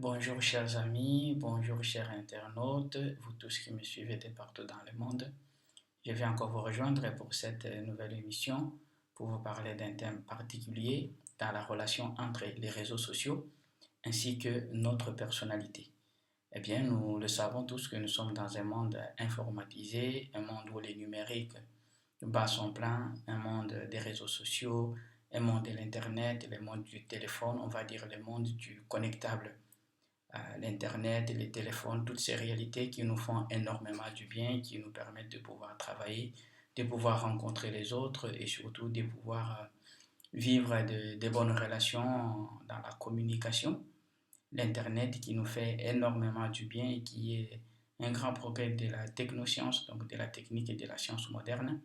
Bonjour chers amis, bonjour chers internautes, vous tous qui me suivez de partout dans le monde. Je viens encore vous rejoindre pour cette nouvelle émission pour vous parler d'un thème particulier dans la relation entre les réseaux sociaux ainsi que notre personnalité. Eh bien, nous le savons tous que nous sommes dans un monde informatisé, un monde où les numériques bat son plein, un monde des réseaux sociaux, un monde de l'Internet, le monde du téléphone, on va dire le monde du connectable. L'Internet, les téléphones, toutes ces réalités qui nous font énormément du bien, qui nous permettent de pouvoir travailler, de pouvoir rencontrer les autres et surtout de pouvoir vivre de bonnes relations dans la communication. L'Internet qui nous fait énormément du bien et qui est un grand progrès de la technoscience, donc de la technique et de la science moderne.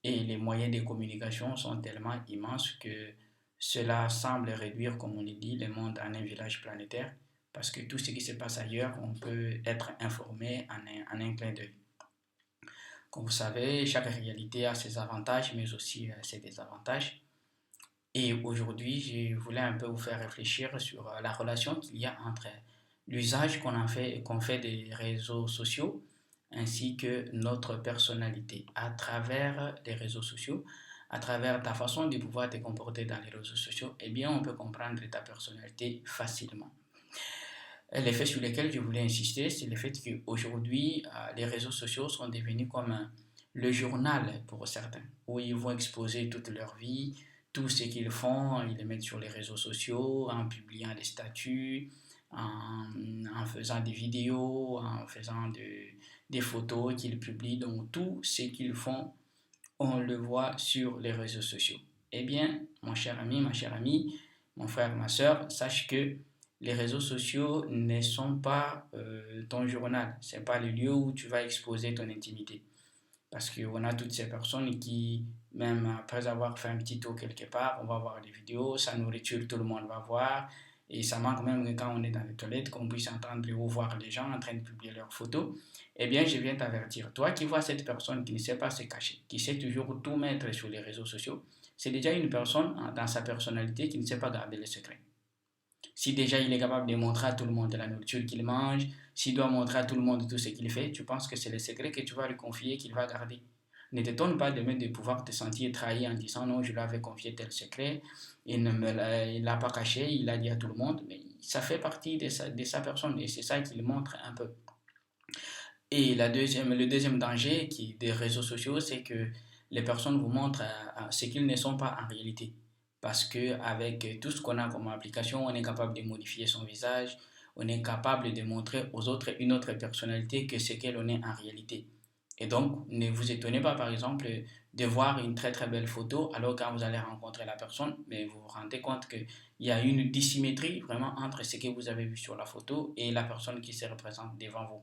Et les moyens de communication sont tellement immenses que cela semble réduire, comme on le dit, le monde en un village planétaire, parce que tout ce qui se passe ailleurs, on peut être informé en un clin d'œil. Comme vous savez, chaque réalité a ses avantages, mais aussi ses désavantages. Et aujourd'hui, je voulais un peu vous faire réfléchir sur la relation qu'il y a entre l'usage qu'on fait des réseaux sociaux ainsi que notre personnalité à travers les réseaux sociaux, à travers ta façon de pouvoir te comporter dans les réseaux sociaux, eh bien, on peut comprendre ta personnalité facilement. L'effet sur lequel je voulais insister, c'est le fait qu'aujourd'hui, les réseaux sociaux sont devenus comme le journal pour certains, où ils vont exposer toute leur vie, tout ce qu'ils font, ils le mettent sur les réseaux sociaux, en publiant des statuts, en faisant des vidéos, en faisant des photos qu'ils publient. Donc tout ce qu'ils font, on le voit sur les réseaux sociaux. Eh bien, mon cher ami, ma chère amie, mon frère, ma soeur, sache que les réseaux sociaux ne sont pas ton journal. Ce n'est pas le lieu où tu vas exposer ton intimité. Parce qu'on a toutes ces personnes qui, même après avoir fait un petit tour quelque part, on va voir des vidéos, sa nourriture, tout le monde va voir. Et ça manque même que quand on est dans les toilettes, qu'on puisse entendre ou voir les gens en train de publier leurs photos. Eh bien, je viens t'avertir. Toi qui vois cette personne qui ne sait pas se cacher, qui sait toujours tout mettre sur les réseaux sociaux, c'est déjà une personne dans sa personnalité qui ne sait pas garder les secrets. Si déjà il est capable de montrer à tout le monde la nourriture qu'il mange, s'il doit montrer à tout le monde tout ce qu'il fait, tu penses que c'est le secret que tu vas lui confier qu'il va garder. Ne t'étonne pas demain de pouvoir te sentir trahi en disant non, je lui avais confié tel secret, il ne l'a pas caché, il l'a dit à tout le monde, mais ça fait partie de sa personne et c'est ça qu'il montre un peu. Et le deuxième danger des réseaux sociaux, c'est que les personnes vous montrent ce qu'ils ne sont pas en réalité. Parce qu'avec tout ce qu'on a comme application, on est capable de modifier son visage, on est capable de montrer aux autres une autre personnalité que ce qu'elle est en réalité. Et donc, ne vous étonnez pas, par exemple, de voir une très très belle photo, alors quand vous allez rencontrer la personne, mais vous vous rendez compte qu'il y a une dissymétrie vraiment entre ce que vous avez vu sur la photo et la personne qui se représente devant vous.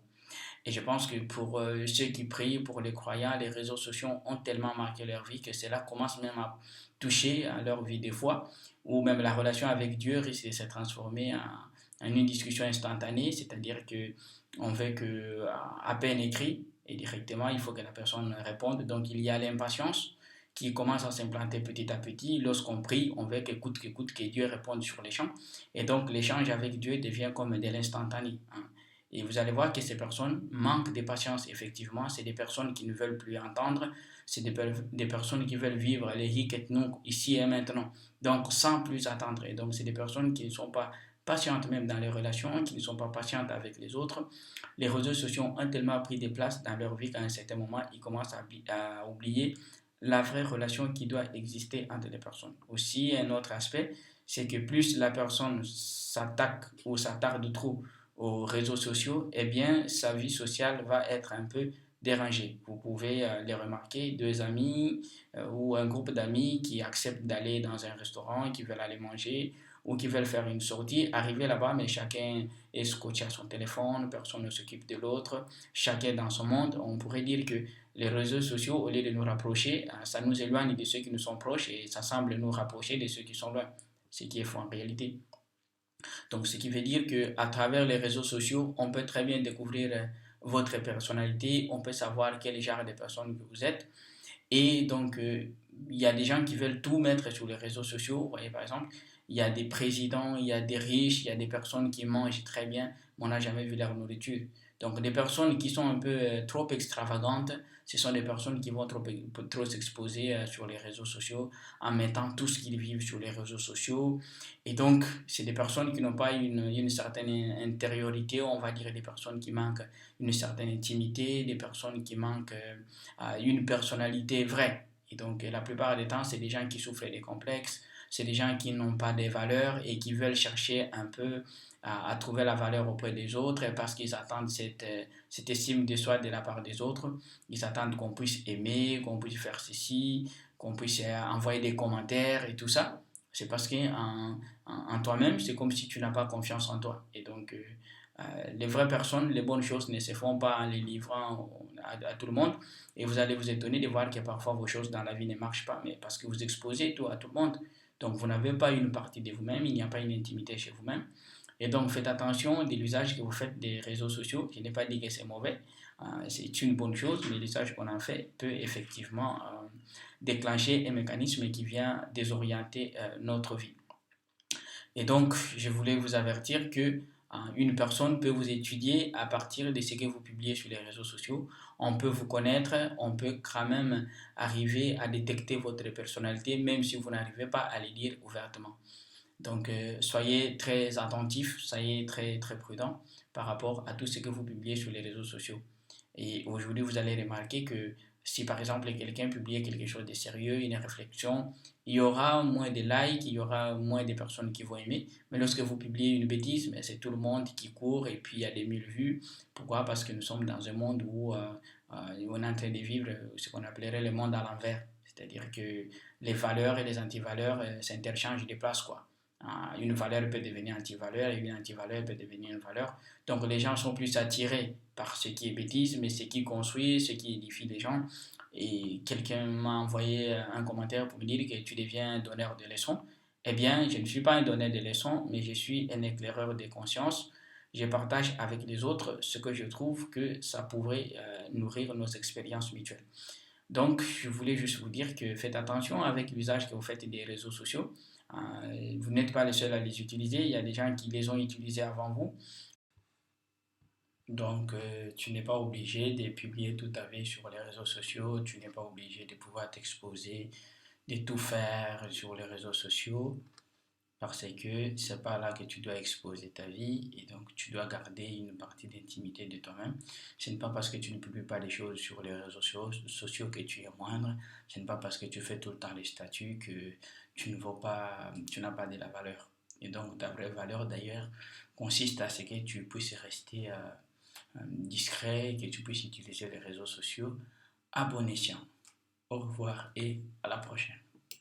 Et je pense que pour ceux qui prient, pour les croyants, les réseaux sociaux ont tellement marqué leur vie que cela commence même à toucher à leur vie des fois, ou même la relation avec Dieu risque de se transformer en une discussion instantanée, c'est-à-dire que on veut que à peine écrit et directement il faut que la personne réponde. Donc il y a l'impatience qui commence à s'implanter petit à petit. Lorsqu'on prie, on veut que Dieu réponde sur l'échange. Et donc l'échange avec Dieu devient comme de l'instantané, hein. Et vous allez voir que ces personnes manquent de patience, effectivement. C'est des personnes qui ne veulent plus entendre. C'est des personnes qui veulent vivre les hic et nunc, ici et maintenant. Donc, sans plus attendre. Et donc, c'est des personnes qui ne sont pas patientes même dans les relations, qui ne sont pas patientes avec les autres. Les réseaux sociaux ont tellement pris de place dans leur vie qu'à un certain moment, ils commencent à oublier la vraie relation qui doit exister entre les personnes. Aussi, un autre aspect, c'est que plus la personne s'attaque ou s'attarde trop aux réseaux sociaux, eh bien, sa vie sociale va être un peu dérangée. Vous pouvez les remarquer, deux amis ou un groupe d'amis qui acceptent d'aller dans un restaurant, qui veulent aller manger ou qui veulent faire une sortie, arriver là-bas, mais chacun est scotché à son téléphone, personne ne s'occupe de l'autre, chacun dans son monde. On pourrait dire que les réseaux sociaux, au lieu de nous rapprocher, ça nous éloigne de ceux qui nous sont proches et ça semble nous rapprocher de ceux qui sont loin, ce qui est faux en réalité. Donc, ce qui veut dire qu'à travers les réseaux sociaux, on peut très bien découvrir votre personnalité, on peut savoir quel genre de personne que vous êtes. Et donc, il y a des gens qui veulent tout mettre sur les réseaux sociaux. Vous voyez, par exemple, Il y a des présidents, il y a des riches, il y a des personnes qui mangent très bien, mais on n'a jamais vu leur nourriture. Donc des personnes qui sont un peu trop extravagantes, ce sont des personnes qui vont trop s'exposer sur les réseaux sociaux en mettant tout ce qu'ils vivent sur les réseaux sociaux. Et donc, c'est des personnes qui n'ont pas une certaine intériorité, on va dire des personnes qui manquent une certaine intimité, des personnes qui manquent une personnalité vraie. Et donc, la plupart des temps, c'est des gens qui souffrent des complexes, c'est des gens qui n'ont pas des valeurs et qui veulent chercher un peu à trouver la valeur auprès des autres parce qu'ils attendent cette estime de soi de la part des autres. Ils attendent qu'on puisse aimer, qu'on puisse faire ceci, qu'on puisse envoyer des commentaires et tout ça. C'est parce qu'en toi-même, c'est comme si tu n'as pas confiance en toi. Et donc, les vraies personnes, les bonnes choses ne se font pas en les livrant à tout le monde. Et vous allez vous étonner de voir que parfois vos choses dans la vie ne marchent pas, mais parce que vous exposez tout à tout le monde. Donc, vous n'avez pas une partie de vous-même, il n'y a pas une intimité chez vous-même. Et donc, faites attention de l'usage que vous faites des réseaux sociaux. Je n'ai pas dit que c'est mauvais, c'est une bonne chose, mais l'usage qu'on en fait peut effectivement déclencher un mécanisme qui vient désorienter notre vie. Et donc, je voulais vous avertir que une personne peut vous étudier à partir de ce que vous publiez sur les réseaux sociaux. On peut vous connaître, on peut quand même arriver à détecter votre personnalité, même si vous n'arrivez pas à le dire ouvertement. Donc, soyez très attentifs, soyez très, très prudents par rapport à tout ce que vous publiez sur les réseaux sociaux. Et aujourd'hui, vous allez remarquer que si par exemple quelqu'un publie quelque chose de sérieux, une réflexion, il y aura moins de likes, il y aura moins de personnes qui vont aimer. Mais lorsque vous publiez une bêtise, c'est tout le monde qui court et puis il y a des mille vues. Pourquoi? Parce que nous sommes dans un monde où on est en train de vivre ce qu'on appellerait le monde à l'envers. C'est-à-dire que les valeurs et les antivaleurs s'interchangent de place, quoi. Une valeur peut devenir anti-valeur et une anti-valeur peut devenir une valeur. Donc les gens sont plus attirés par ce qui est bêtise, mais ce qui construit, ce qui édifie les gens. Et quelqu'un m'a envoyé un commentaire pour me dire que tu deviens un donneur de leçons. Eh bien, je ne suis pas un donneur de leçons, mais je suis un éclaireur de conscience. Je partage avec les autres ce que je trouve que ça pourrait nourrir nos expériences mutuelles. Donc, je voulais juste vous dire que faites attention avec l'usage que vous faites des réseaux sociaux. Vous n'êtes pas les seuls à les utiliser, il y a des gens qui les ont utilisés avant vous. Donc, tu n'es pas obligé de publier tout ta vie sur les réseaux sociaux, tu n'es pas obligé de pouvoir t'exposer, de tout faire sur les réseaux sociaux, parce que c'est pas là que tu dois exposer ta vie et donc tu dois garder une partie d'intimité de toi-même. Ce n'est pas parce que tu ne publies pas les choses sur les réseaux sociaux que tu es moindre, ce n'est pas parce que tu fais tout le temps les statuts que tu ne vaux pas, tu n'as pas de la valeur. Et donc ta vraie valeur d'ailleurs consiste à ce que tu puisses rester discret, que tu puisses utiliser les réseaux sociaux à bon escient. Au revoir et à la prochaine.